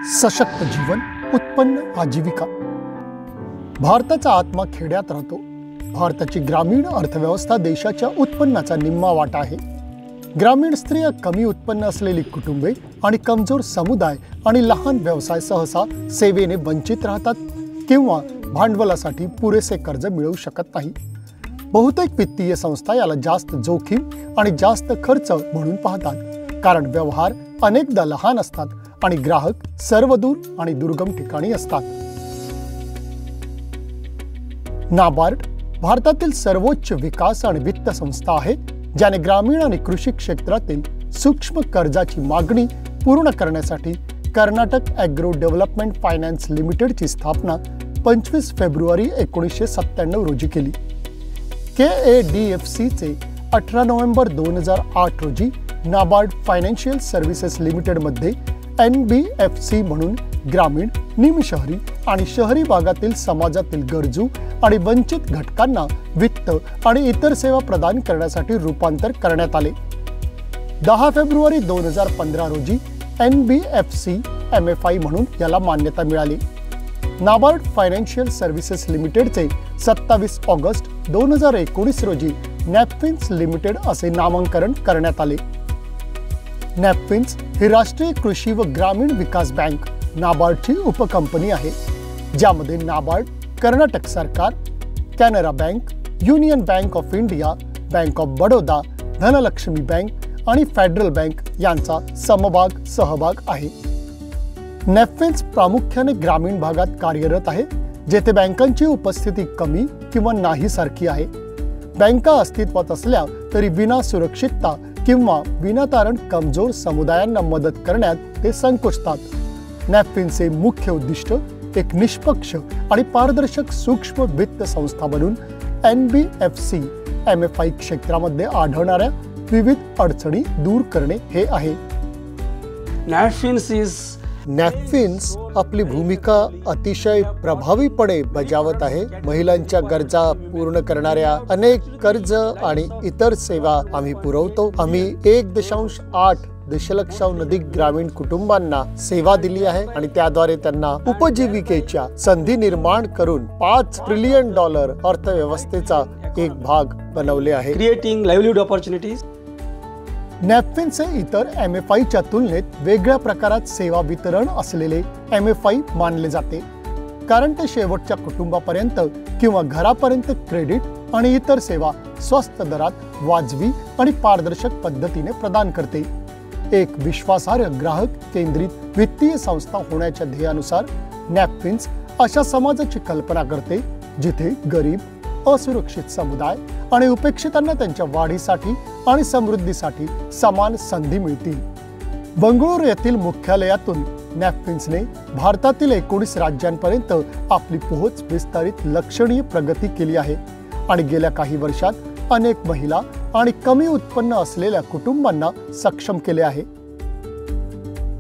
सशक्त जीवन, उत्पन्न, आजीविका। भारताचा आत्मा खेड्यात राहतो। भारताची ग्रामीण अर्थव्यवस्था देशाच्या उत्पन्नाचा निम्मा वाटा आहे। ग्रामीण स्त्रिया, कमी उत्पन्न असलेली कुटुंबे आणि कमजोर समुदाय आणि लहान व्यवसाय सहसा सेवेने वंचित राहतात किंवा भांडवलासाठी पुरेसे कर्ज मिळवू शकत नाही। बहुतेक वित्तीय संस्था याला जास्त जोखीम आणि जास्त खर्च म्हणून पाहतात, कारण व्यवहार अनेकदा लहान असतात आणि ग्राहक सर्वदूर आणि दुर्गम ठिकाणी असतात। नाबार्ड भारतातील सर्वोच्च विकास आणि वित्त संस्था आहे, ज्याने ग्रामीण आणि कृषी क्षेत्रातील सूक्ष्म कर्जाची मागणी पूर्ण करण्यासाठी कर्नाटक ॲग्रो डेव्हलपमेंट फायनान्स लिमिटेडची स्थापना 25 फेब्रुवारी 1997 रोजी केली। KADFCचे 18 नोव्हेंबर 2008 रोजी नाबार्ड फायनान्शियल सर्व्हिसेस लिमिटेडमध्ये NBFC म्हणून ग्रामीण, निमशहरी आणि शहरी भागातील समाजातील गरजू आणि वंचित घटकांना वित्त आणि इतर सेवा प्रदान करण्यासाठी रूपांतर करण्यात आले। 10 फेब्रुवारी 2015 रोजी NBFC MFI म्हणून याला मान्यता मिळाली। नाबार्ड फायनान्शियल सर्व्हिसेस लिमिटेडचे 27 ऑगस्ट 2019 रोजी नॅपफिन्स लिमिटेड असे नामकरण करण्यात आले। नॅपफिन्स ही राष्ट्रीय कृषी व ग्रामीण विकास बँक नाबार्डची उपकंपनी आहे, ज्यामध्ये नाबार्ड, कर्नाटक सरकार, Canara bank, union bank of India, bank of Baroda, Dhanlaxmi bank आणि फेडरल बँक यांचा सहभाग आहे। नॅपफिन्स प्रामुख्याने ग्रामीण भागात कार्यरत आहे, जेथे बँकांची उपस्थिती कमी किंवा नाही सारखी आहे। बँका अस्तित्वात असल्या तरी विना सुरक्षितता किंवा विनातारण कमजोर समुदायांना मदत करण्यात ते संकोचतात। नॅपफिन्सचे मुख्य उद्दिष्ट एक निष्पक्ष आणि पारदर्शक सूक्ष्म वित्त संस्था बनून NBFC MFI क्षेत्रामध्ये आढळणाऱ्या विविध अडचणी दूर करणे हे आहे। नॅपफिन्स आपली भूमिका अतिशय प्रभावीपणे बजावत आहे। महिलांच्या गरजा पूर्ण करणाऱ्या अनेक कर्ज आणि इतर सेवा आम्ही पुरवतो। आम्ही 1.8 दशलक्षाहून अधिक ग्रामीण कुटुंबांना सेवा दिली आहे आणि त्याद्वारे त्यांना उपजीविकेच्या संधी निर्माण करून $5 ट्रिलियन अर्थव्यवस्थेचा एक भाग बनवले आहे। Creating livelihood opportunities. नॅपफिन्सचे इतर MFIच्या तुलनेत वेगळ्या प्रकारात सेवा वितरण असलेले MFI मानले जाते, कारण ते शेवटच्या कुटुंबापर्यंत किंवा घरापर्यंत क्रेडिट आणि इतर सेवा स्वस्त दरात वाजवी आणि पारदर्शक पद्धतीने प्रदान करते। एक विश्वासार्ह ग्राहक केंद्रित वित्तीय संस्था होण्याच्या ध्येयानुसार नॅपफिन्स अशा समाजाची कल्पना करते, जिथे गरीब, असुरक्षित समुदाय आणि उपेक्षितांना त्यांच्या वाढीसाठी आणि समृद्धीसाठी समान संधी मिळतील। बंगळुरू येथील मुख्यालयातून नॅपफिन्सने भारतातील 19 राज्यांपर्यंत आपली पोहोच विस्तारित लक्षणीय प्रगती केली आहे आणि गेल्या काही वर्षात अनेक महिला आणि कमी उत्पन्न असलेल्या कुटुंबांना सक्षम केले आहे।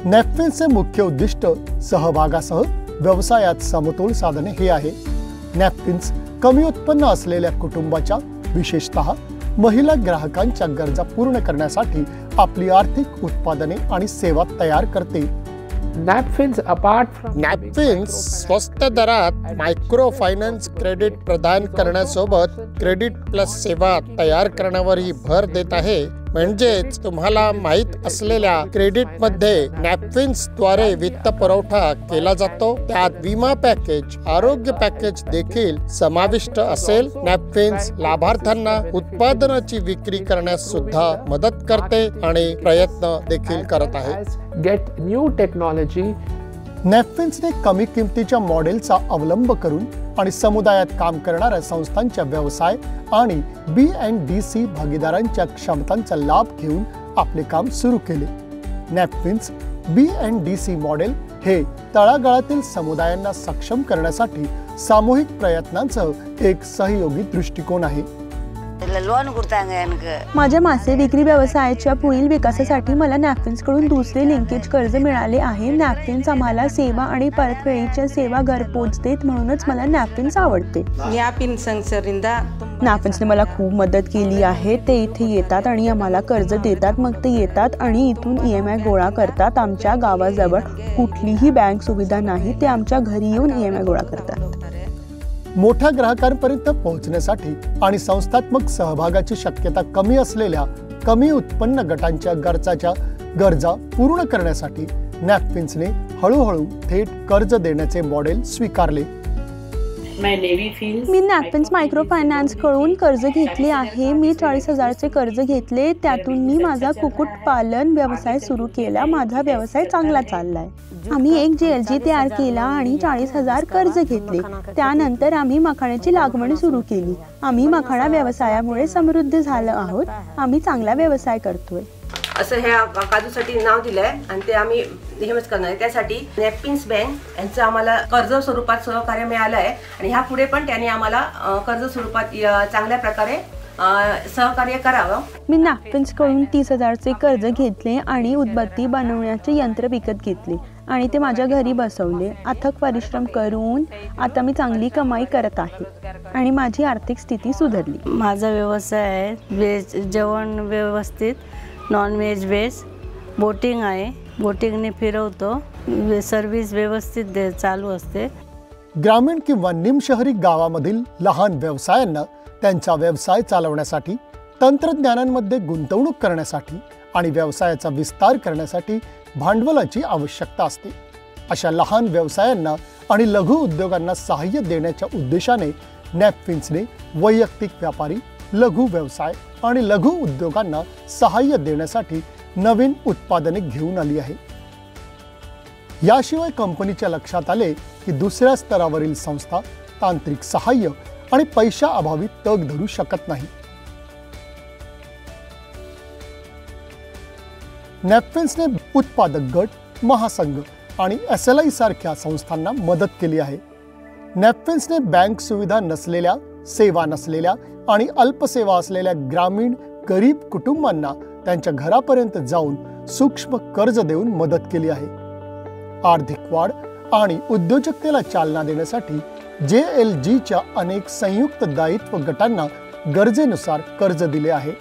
नॅपफिन्सचे मुख्य उद्दिष्ट सहभागासह व्यवसायात समतोल साधणे हे आहे। नॅपफिन्स कमी उत्पन्न असलेल्या कुटुंबाच्या, विशेषतः महिला ग्राहकांच्या गरजा पूर्ण करण्यासाठी आपली आर्थिक उत्पादने आणि सेवा तयार करते। नॅपफिन्स स्वस्त दरात मायक्रो फायनान्स क्रेडिट प्रदान करण्यासोबत क्रेडिट प्लस सेवा तयार करण्यावरही भर देत आहे। म्हणजेच तुम्हाला माहित असलेल्या क्रेडिटमध्ये नॅपफिन्स द्वारे वित्त पुरवठा केला जातो, त्यात विमा पॅकेज, आरोग्य पॅकेज देखील समाविष्ट असेल। नॅपफिन्स लाभार्थ्यांना उत्पादनाची विक्री करण्यास सुद्धा मदत करते आणि प्रयत्न देखील करत आहे। Get new technology. नॅपफिन्सने कमी किमतीच्या मॉडेलचा अवलंब करून आणि समुदायात काम करणाऱ्या संस्थांच्या व्यवसाय आणि B&DC भागीदारांच्या क्षमतांचा लाभ घेऊन आपले काम सुरू केले। नॅपफिन्स B&DC मॉडेल हे तळागाळातील समुदायांना सक्षम करण्यासाठी सामूहिक प्रयत्नांसह एक सहयोगी दृष्टिकोन आहे। माझ्या मासे विक्री व्यवसायाच्या पुढील विकासासाठी मला नॅपफिन्स कडून दुसरे लिंकेज कर्ज मिळाले आहे। नॅपफिन्स आम्हाला सेवा आणि परतफेडीच्या सेवा घरपोच देत, म्हणूनच मला नॅपफिन्स आवडते। ನ್ಯಾಪಿನ್ ಸಂಸ್ಥೆಯಿಂದ नॅपकिन्सने मला खूप मदत केली आहे. ते इथे येतात आणि आम्हाला कर्ज देतात. मग ते येतात आणि इथून EMI गोळा करतात. आमच्या गावाजवळ कुठलीही बँक सुविधा नाही. ते आमच्या घरी येऊन EMI गोळा करतात. मोठ्या ग्राहकांपर्यंत पोहोचण्यासाठी आणि संस्थात्मक सहभागाची शक्यता कमी असलेल्या कमी उत्पन्न गटांच्या गरजा पूर्ण करण्यासाठी नॅपकिन्सने हळूहळू थेट कर्ज देण्याचे मॉडेल स्वीकारले. मी नॅपकिन्स मायक्रो फायनान्स कडून कर्ज घेतले आहे. मी 40,000चे कर्ज घेतले. त्यातून मी माझा कुक्कुटपालन व्यवसाय सुरू केला. माझा व्यवसाय चांगला चाललाय. आम्ही एक JLG तयार केला आणि 40,000 कर्ज घेतले. त्यानंतर आम्ही मखाण्याची लागवड सुरू केली. आम्ही मखाणा व्यवसायामुळे समृद्ध झालो आहोत. आम्ही चांगला व्यवसाय करतोय. असं ह्या काजूसाठी नाव दिलंय आणि ते आम्ही नेहमीच करणार आहे. त्यासाठी नॅपकिन्स बँक यांचं आम्हाला कर्ज स्वरूपात सहकार्य मिळालं आहे आणि ह्या पुढे पण त्यांनी आम्हाला कर्ज स्वरूपात चांगल्या प्रकारे सहकार्य करावं. मी नॅपकिन्स कडून 30,000चे कर्ज घेतले आणि उदबत्ती बनवण्याचे यंत्र विकत घेतले आणि ते माझ्या घरी बसवले. अथक परिश्रम करून आता मी चांगली कमाई करत आहे आणि माझी आर्थिक स्थिती सुधारली. माझा व्यवसाय आहे व्हेज जेवण व्यवस्थित, नॉनव्हेज व्हेज, बोटिंग आहे. बोटिंगने फिरवतो. सर्व्हिस व्यवस्थित चालू असते. ग्रामीण किंवा निमशहरी गावामधील लहान व्यवसायांना त्यांचा व्यवसाय चालवण्यासाठी, तंत्रज्ञानांमध्ये गुंतवणूक करण्यासाठी आणि व्यवसायाचा विस्तार करण्यासाठी भांडवलाची आवश्यकता असते. अशा लहान व्यवसायांना आणि लघु उद्योगांना सहाय्य देण्याच्या उद्देशाने नॅपकिन्सने वैयक्तिक व्यापारी, लघु व्यवसाय आणि लघु उद्योगांना सहाय्य देण्यासाठी नवीन उत्पादने घेऊन आली आहे. याशिवाय कंपनीच्या लक्षात आले की दुसऱ्या स्तरावरील संस्था तांत्रिक सहाय्य आणि पैशाअभावी तग धरू शकत नाही. नॅपकिन्सने उत्पादक गट, महासंघ आणि SLI सारख्या संस्थांना मदत केली आहे. नॅपकिन्सने बँक सुविधा नसलेल्या, सेवा नसलेल्या आणि अल्पसेवा असलेल्या ग्रामीण गरीब कुटुंबांना त्यांच्या घरापर्यंत जाऊन सूक्ष्म कर्ज देऊन मदत केली आहे. आर्थिक वाढ आणि उद्योजकतेला चालना देण्यासाठी JLGच्या अनेक संयुक्त दायित्व गटांना गरजेनुसार कर्ज दिले आहे.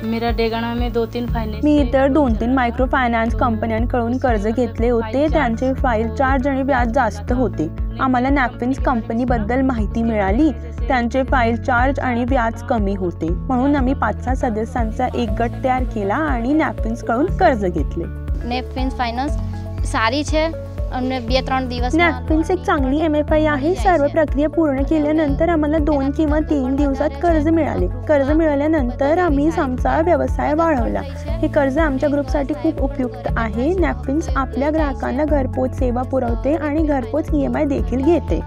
मी इतर 2-3 मायक्रो फायनान्स कंपन्यांकडून कर्ज घेतले होते. त्यांचे फाईल चार्ज आणि व्याज जास्त होते. आम्हाला नॅपकिन्स कंपनीबद्दल माहिती मिळाली. त्यांचे फाईल चार्ज आणि व्याज कमी होते. म्हणून आम्ही 5-6 सदस्यांचा एक गट तयार केला आणि नॅपकिन्स कडून कर्ज घेतले. नॅपकिन्स फायनान्स सारी છે અને 2-3 દિવસ नॅपकिन्स एक चांगली MFI आहे. सर्व प्रक्रिया पूर्ण केल्यानंतर आम्हाला 2 किंवा 3 दिवसात कर्ज मिळाले. कर्ज मिळाल्यानंतर आम्ही आमचा व्यवसाय वाढवला. हे कर्ज आमच्या ग्रुपसाठी खूप उपयुक्त आहे. नॅपकिन्स आपल्या ग्राहकांना घरपोच सेवा पुरवते आणि घरपोच EMI देखील घेते.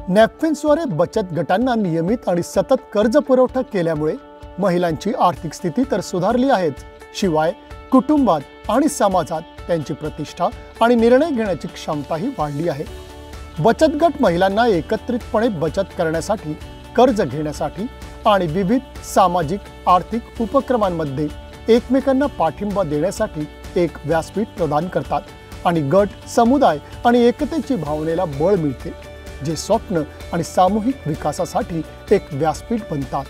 नॅपकिन्सद्वारे बचत गटांना नियमित आणि सतत कर्ज पुरवठा केल्यामुळे महिलांची आर्थिक स्थिती तर सुधारली आहेच, शिवाय कुटुंबात आणि समाजात त्यांची प्रतिष्ठा आणि निर्णय घेण्याची क्षमताही वाढली आहे. बचत गट महिलांना एकत्रितपणे बचत करण्यासाठी, कर्ज घेण्यासाठी आणि विविध सामाजिक आर्थिक उपक्रमांमध्ये एकमेकांना पाठिंबा देण्यासाठी एक व्यासपीठ प्रदान करतात आणि गट, समुदाय आणि एकतेची भावनेला बळ मिळते, जे स्वप्न आणि सामूहिक विकासासाठी एक व्यासपीठ बनतात.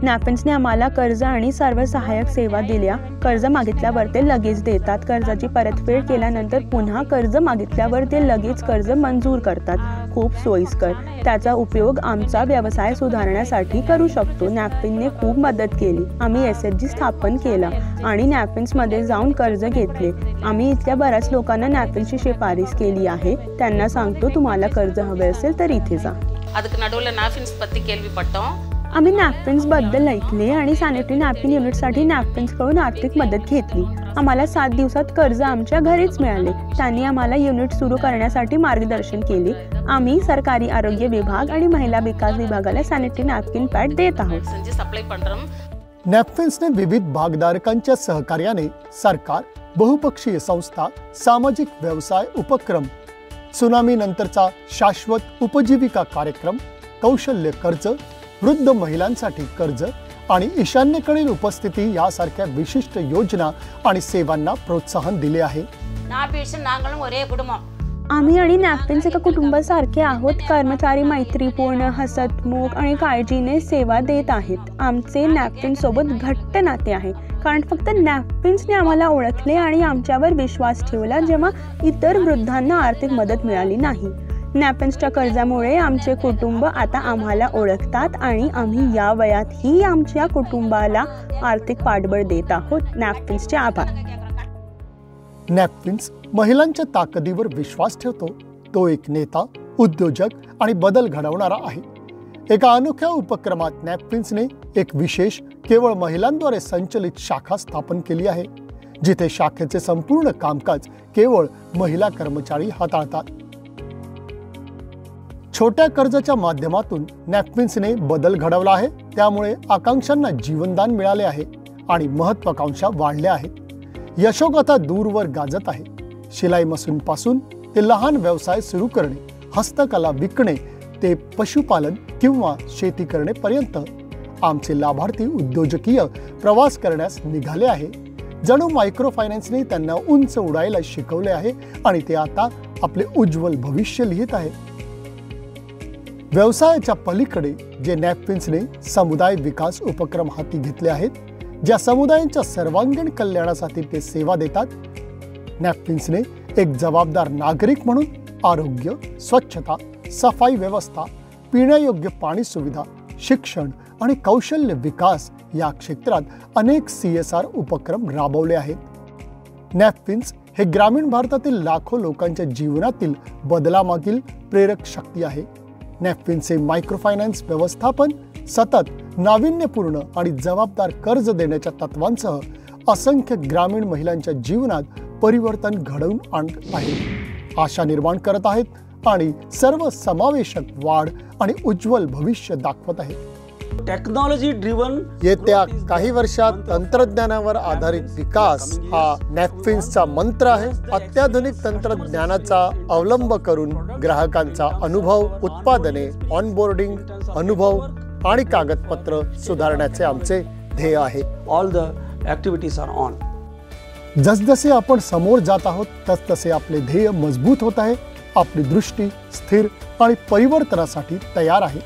नॅपकिन्सने आम्हाला कर्ज आणि सर्व सहाय्यक सेवा दिल्या. कर्ज मागितल्यावर ते लगेच देतात. कर्जाची परतफेड केल्यानंतर पुन्हा कर्ज मागितल्यावर ते लगेच कर्ज मंजूर करतात. खूप सोयीस्कर. त्याचा उपयोग आमचा व्यवसाय सुधारण्यासाठी करू शकतो. नॅपकिन्सने खूप मदत केली. आम्ही SHG स्थापन केला आणि नॅपकिन्समध्ये जाऊन कर्ज घेतले. आम्ही इथल्या बऱ्याच लोकांना नॅपकिन्सची शिफारस केली आहे. त्यांना सांगतो, तुम्हाला कर्ज हवे असेल तर इथे जा. आम्ही नॅपकिन्स बद्दल ऐकले आणि सॅनिटरी नॅपकिन युनिटसाठी नॅपकिन्स कडून आर्थिक मदत घेतली. आम्हाला 7 दिवसात कर्ज आमच्या घरीच मिळाले. त्यांनी आम्हाला युनिट सुरू करण्यासाठी मार्गदर्शन केले. आम्ही सरकारी आरोग्य विभाग आणि महिला विकास विभागाला सॅनिटरी नॅपकिन पॅड देत आहोत. नॅपकिन्सने विविध भागधारकांच्या सहकार्याने सरकार, बहुपक्षीय संस्था, सामाजिक व्यवसाय उपक्रम, सुनामी नंतरचा शाश्वत उपजीविका कार्यक्रम, कौशल्य कर्ज, वृद्ध महिलांसाठी कर्ज आणि ईशान्येकडील उपस्थिती यासारख्या विशिष्ट योजना आणि सेवांना प्रोत्साहन दिले आहे. आम्ही आणि नॅपकिन्स एका कुटुंबासारखे आहोत. कर्मचारी मैत्रीपूर्ण, हसतमुख आणि काळजीने सेवा देत आहेत. आमचे नॅपकिन्स सोबत घट्ट नाते आहे, कारण फक्त नॅपकिन्सने आम्हाला ओळखले आणि आमच्यावर विश्वास ठेवला जेव्हा इतर वृद्धांना आर्थिक मदत मिळाली नाही. नॅपकिन्सच्या कर्जामुळे आमचे कुटुंब आता आम्हाला ओळखतात आणि आम्ही या वयातही आमच्या कुटुंबाला आर्थिक पाठबळ देत आहोत. नॅपकिन्सचे आभार. नॅपकिन्स महिलांच्या ताकदीवर विश्वास ठेवतो. तो एक नेता, उद्योजक आणि बदल घडवणारा आहे. एका अनोख्या उपक्रमात नॅपकिन्सने एक विशेष, केवळ महिलांद्वारे संचलित शाखा स्थापन केली आहे, जिथे शाखेचे संपूर्ण कामकाज केवळ महिला कर्मचारी हाताळतात. छोट्या कर्जाच्या माध्यमातून नॅपकिन्सने बदल घडवला आहे. त्यामुळे आकांक्षांना जीवनदान मिळाले आहे आणि महत्वाकांक्षा वाढल्या आहेत. यशोगाथा दूरवर गाजत आहे. शिलाई मशीन पासून ते लहान व्यवसाय सुरू करणे, हस्तकला विकणे ते पशुपालन किंवा शेती करणे पर्यंत आमचे लाभार्थी उद्योजकीय प्रवास करण्यास निघाले आहे. जणू मायक्रो फायनान्सने त्यांना उंच उडायला शिकवले आहे आणि ते आता आपले उज्ज्वल भविष्य लिहित आहेत. व्यवसायाच्या पलीकडे जे नॅपकिन्सने समुदाय विकास उपक्रम हाती घेतले आहेत, ज्या समुदायांच्या सर्वांगीण कल्याणासाठी ते सेवा देतात. नॅपकिन्सने एक जबाबदार नागरिक म्हणून आरोग्य, स्वच्छता, सफाई व्यवस्था, पिण्यायोग्य पाणी सुविधा, शिक्षण आणि कौशल्य विकास या क्षेत्रात अनेक CSR उपक्रम राबवले आहेत. नॅपकिन्स हे ग्रामीण भारतातील लाखो लोकांच्या जीवनातील बदलामागील प्रेरक शक्ती आहे. नॅपकिन्सचे मायक्रो फायनान्स व्यवस्थापन सतत नाविन्यपूर्ण आणि जबाबदार कर्ज देण्याच्या तत्वांसह असंख्य ग्रामीण महिलांच्या जीवनात परिवर्तन घडवून आणत आहे, आशा निर्माण करत आहेत आणि सर्व समावेशक वाढ आणि उज्ज्वल भविष्य दाखवत आहेत. टेक्नॉलॉजी ड्रिव्हन येत्या काही वर्षात तंत्रज्ञानावर आधारित विकास हा नॅपकिन्सचा मंत्र आहे. अत्याधुनिक तंत्रज्ञानाचा अवलंब करून ग्राहकांचा अनुभव, उत्पादने, ऑनबोर्डिंग, अनुभव आणि कागदपत्र सुधारण्याचे आमचे ध्येय आहे. All the activities are on. जसजसे आपण समोर जात आहोत तसतसे आपले ध्येय मजबूत होत आहे. आपली दृष्टी स्थिर आणि परिवर्तनासाठी तयार आहे.